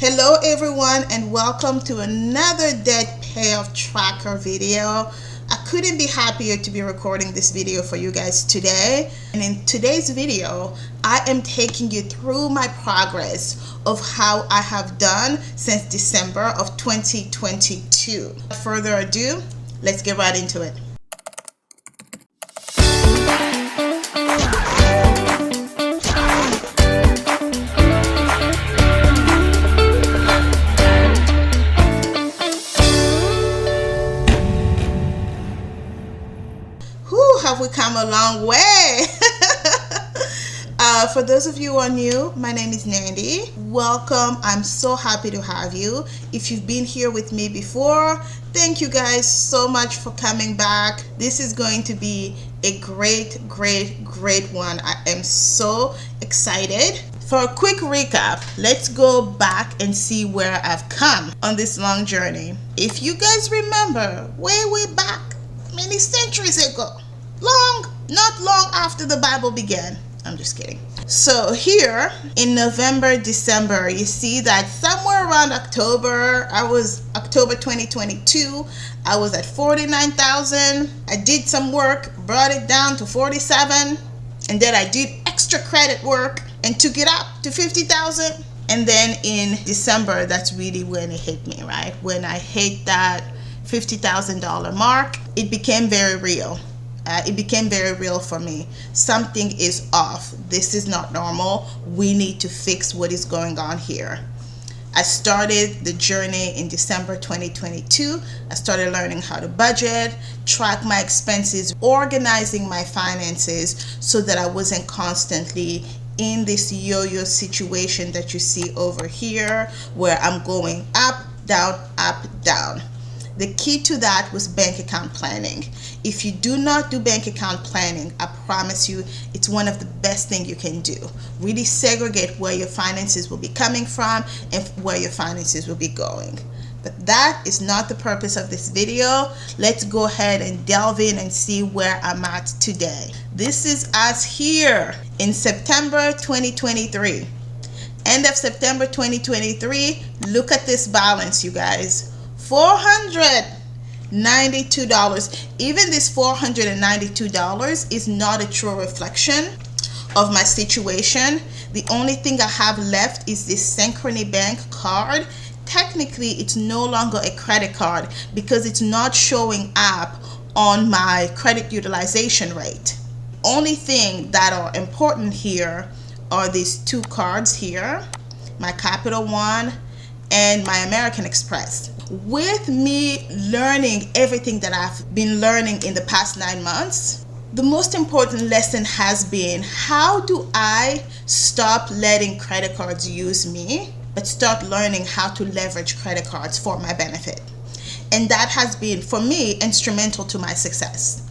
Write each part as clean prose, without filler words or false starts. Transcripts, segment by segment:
Hello everyone, and welcome to another debt payoff tracker video. I couldn't be happier to be recording this video for you guys today. And in today's video, I am taking you through my progress of how I have done since December of 2022. Without further ado, let's get right into it. Have we come a long way? For those of you who are new, my name is Nandy. Welcome. I'm so happy to have you. If you've been here with me before, thank you guys so much for coming back. This is going to be a great one. I am so excited. For a quick recap, let's go back and see where I've come on this long journey. If you guys remember, way back, many centuries ago, not long after the Bible began. I'm just kidding. So here in November, December, you see that somewhere around October 2022, I was at 49,000. I did some work, brought it down to 47, and then I did extra credit work and took it up to 50,000. And then in December, that's really when it hit me, right? When I hit that $50,000 mark, it became very real. It became very real for me. Something is off. This is not normal. We need to fix what is going on here. I started the journey in December 2022. I started learning how to budget, track my expenses, organizing my finances so that I wasn't constantly in this yo-yo situation that you see over here where I'm going up, down, up, down. The key to that was bank account planning. If you do not do bank account planning, I promise you it's one of the best things you can do. Really segregate where your finances will be coming from and where your finances will be going. But that is not the purpose of this video. Let's go ahead and delve in and see where I'm at today. This is us here in September 2023. End of September 2023. Look at this balance, you guys. $492. Even this $492 is not a true reflection of my situation. The only thing I have left is this Synchrony Bank card. Technically, it's no longer a credit card because it's not showing up on my credit utilization rate. Only thing that are important here are these two cards here, my Capital One and my American Express. With me learning everything that I've been learning in the past 9 months, the most important lesson has been, how do I stop letting credit cards use me, but start learning how to leverage credit cards for my benefit? And that has been, for me, instrumental to my success.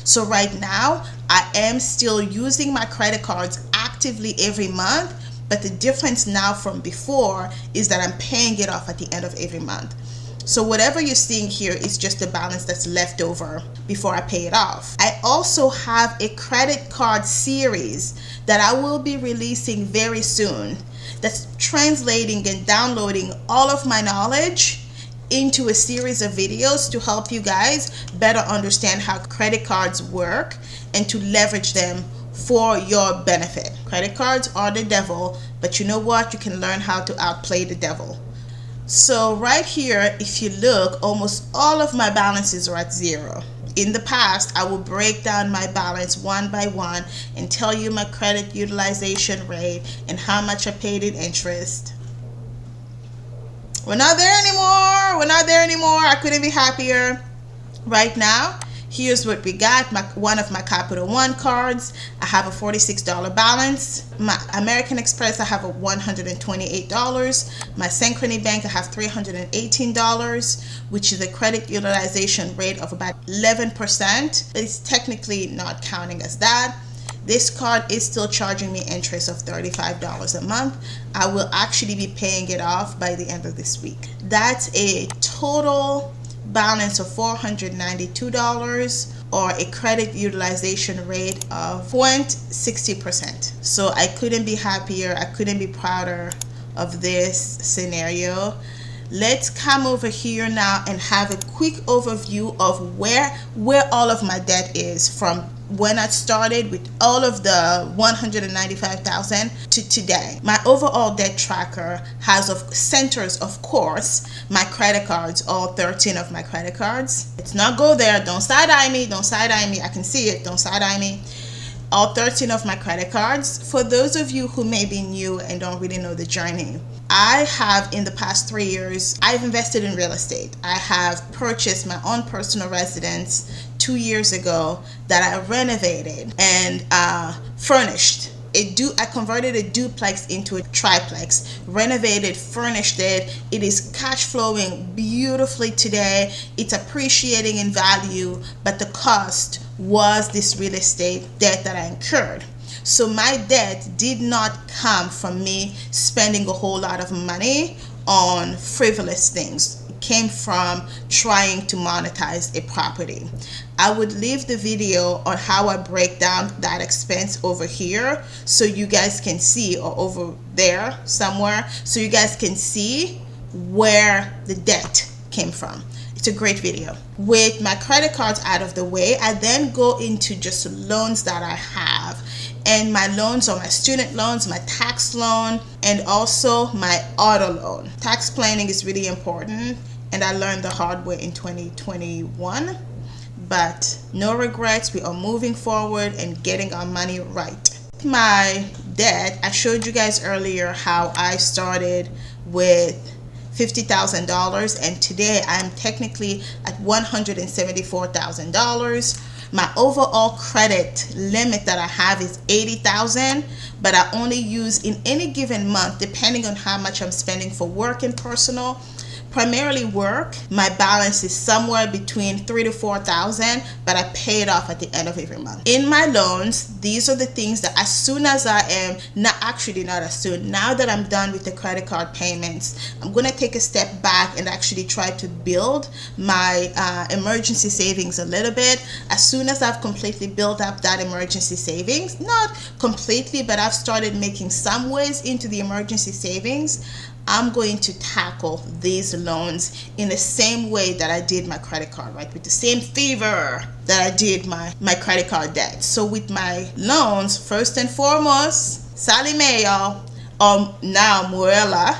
So right now, I am still using my credit cards actively every month, but the difference now from before is that I'm paying it off at the end of every month. So whatever you're seeing here is just the balance that's left over before I pay it off. I also have a credit card series that I will be releasing very soon that's translating and downloading all of my knowledge into a series of videos to help you guys better understand how credit cards work and to leverage them for your benefit. Credit cards are the devil, but you know what? You can learn how to outplay the devil. So right here, if you look, almost all of my balances are at zero. In the past, I will break down my balance one by one and tell you my credit utilization rate and how much I paid in interest. We're not there anymore. I couldn't be happier. Right now, here's what we got. One of my Capital One cards, I have a $46 balance. My American Express, I have a $128. My Synchrony Bank, I have $318, which is a credit utilization rate of about 11%. But it's technically not counting as that. This card is still charging me interest of $35 a month. I will actually be paying it off by the end of this week. That's a total balance of $492 or a credit utilization rate of 0.60%. So I couldn't be happier. I couldn't be prouder of this scenario. Let's come over here now and have a quick overview of where all of my debt is from when I started with all of the 195,000 to today. My overall debt tracker centers, of course, my credit cards, all 13 of my credit cards. Let's not go there. Don't side-eye me. Don't side-eye me. I can see it. Don't side-eye me. All 13 of my credit cards. For those of you who may be new and don't really know the journey, I have, in the past 3 years, I've invested in real estate. I have purchased my own personal residence 2 years ago that I renovated and furnished. I converted a duplex into a triplex, renovated, furnished it. It is cash flowing beautifully today. It's appreciating in value, but the cost was this real estate debt that I incurred. So my debt did not come from me spending a whole lot of money on frivolous things. It came from trying to monetize a property. I would leave the video on how I break down that expense over here so you guys can see, or over there somewhere, so you guys can see where the debt came from. It's a great video. With my credit cards out of the way, I then go into just loans that I have. And my loans are my student loans, my tax loan, and also my auto loan. Tax planning is really important, and I learned the hard way in 2021. But no regrets. We are moving forward and getting our money right. My debt, I showed you guys earlier how I started with $50,000, and today I'm technically at $174,000. My overall credit limit that I have is $80,000, but I only use in any given month, depending on how much I'm spending for work and personal. Primarily work, my balance is somewhere between $3,000 to $4,000, but I pay it off at the end of every month. In my loans, these are the things that as soon as I am, not as soon, now that I'm done with the credit card payments, I'm going to take a step back and actually try to build my emergency savings a little bit. As soon as I've completely built up that emergency savings, not completely, but I've started making some ways into the emergency savings, I'm going to tackle these loans in the same way that I did my credit card, right? With the same fever that I did my credit card debt. So with my loans, first and foremost, Sally Mayo, now Muella,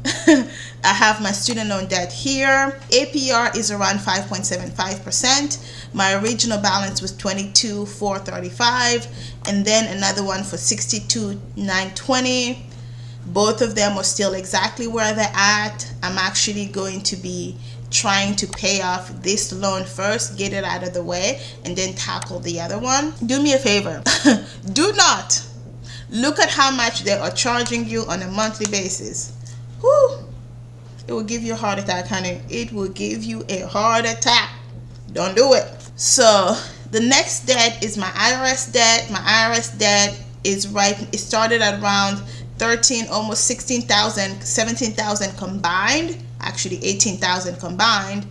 I have my student loan debt here. APR is around 5.75%. My original balance was $22,435, and then another one for $62,920. Both of them are still exactly where they're at. I'm actually going to be trying to pay off this loan first, get it out of the way, and then tackle the other one. Do me a favor. Do not look at how much they are charging you on a monthly basis. Whew. It will give you a heart attack, honey. It will give you a heart attack. Don't do it. So the next debt is my IRS debt. My IRS debt is it started at around 13, almost 16,000, 17,000 combined, actually 18,000 combined.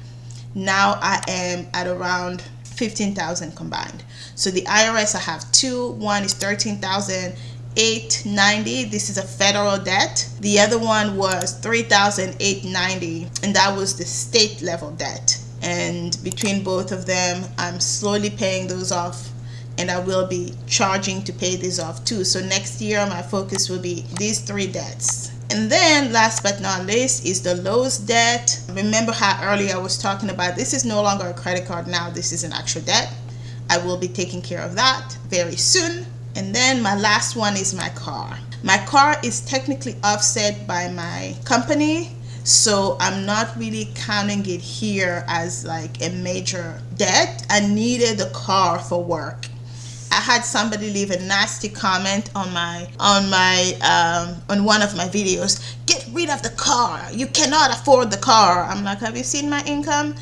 Now I am at around 15,000 combined. So the IRS, I have two. One is 13,890. This is a federal debt. The other one was 3,890, and that was the state level debt. And between both of them, I'm slowly paying those off, and I will be charging to pay these off too. So next year my focus will be these three debts. And then last but not least is the Lowe's debt. Remember how earlier I was talking about this is no longer a credit card now, this is an actual debt. I will be taking care of that very soon. And then my last one is my car. My car is technically offset by my company, so I'm not really counting it here as like a major debt. I needed the car for work. I had somebody leave a nasty comment on one of my videos. Get rid of the car. You cannot afford the car. I'm like, have you seen my income?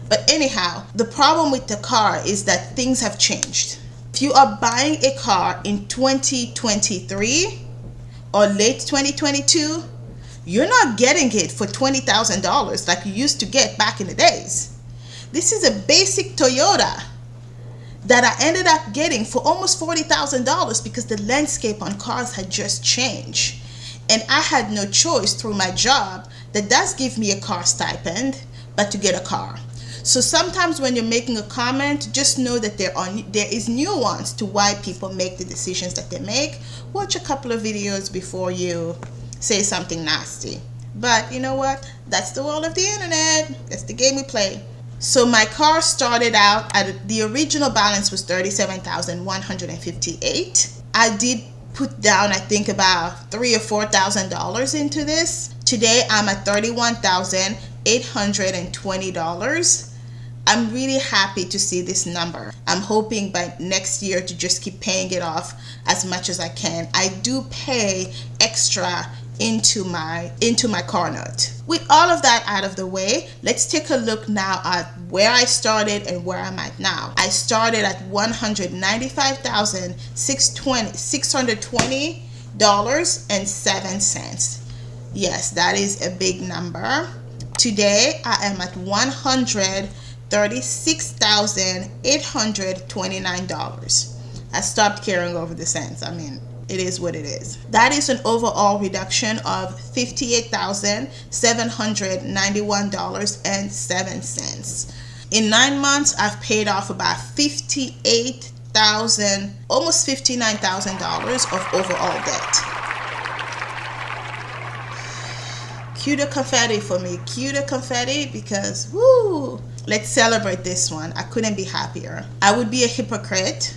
But anyhow, the problem with the car is that things have changed. If you are buying a car in 2023 or late 2022, you're not getting it for $20,000 like you used to get back in the days. This is a basic Toyota that I ended up getting for almost $40,000 because the landscape on cars had just changed. And I had no choice through my job that does give me a car stipend, but to get a car. So sometimes when you're making a comment, just know that there is nuance to why people make the decisions that they make. Watch a couple of videos before you say something nasty. But you know what? That's the world of the internet. That's the game we play. So my car started out at the original balance was $37,158. I did put down, I think, about $3,000 or $4,000 into this. Today I'm at $31,820. I'm really happy to see this number. I'm hoping by next year to just keep paying it off as much as I can. I do pay extra into my car note. With all of that out of the way, let's take a look now at where I started and where I'm at now. I started at $195,620.07. Yes, that is a big number. Today I am at $136,829. I stopped caring over the cents. I mean, it is what it is. That is an overall reduction of $58,791.07. In 9 months, I've paid off about $58,000, almost $59,000 of overall debt. Cue the confetti for me. Cue the confetti because, woo! Let's celebrate this one. I couldn't be happier. I would be a hypocrite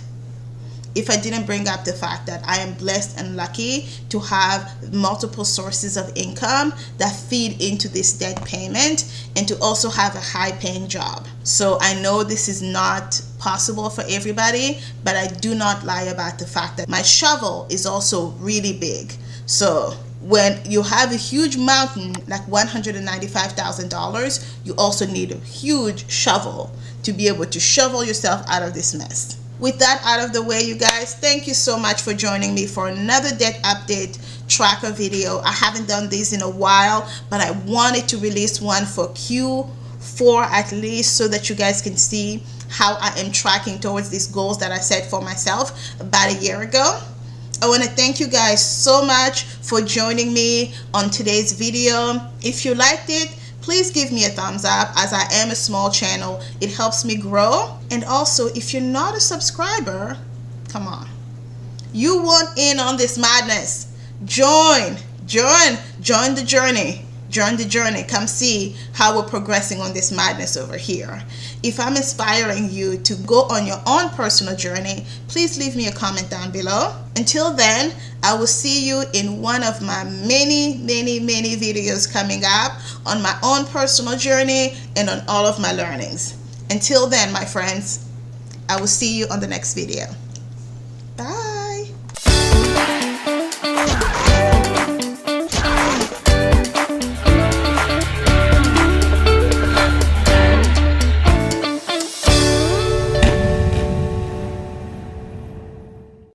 if I didn't bring up the fact that I am blessed and lucky to have multiple sources of income that feed into this debt payment and to also have a high-paying job. So I know this is not possible for everybody, but I do not lie about the fact that my shovel is also really big. So when you have a huge mountain like $195,000, you also need a huge shovel to be able to shovel yourself out of this mess. With that out of the way, you guys, thank you so much for joining me for another debt update tracker video. I haven't done these in a while, but I wanted to release one for Q4 at least so that you guys can see how I am tracking towards these goals that I set for myself about a year ago. I want to thank you guys so much for joining me on today's video. If you liked it, please give me a thumbs up, as I am a small channel. It helps me grow. And also, if you're not a subscriber, come on. You want in on this madness. Join the journey. Join the journey. Come see how we're progressing on this madness over here. If I'm inspiring you to go on your own personal journey, please leave me a comment down below. Until then, I will see you in one of my many videos coming up on my own personal journey and on all of my learnings. Until then, my friends, I will see you on the next video.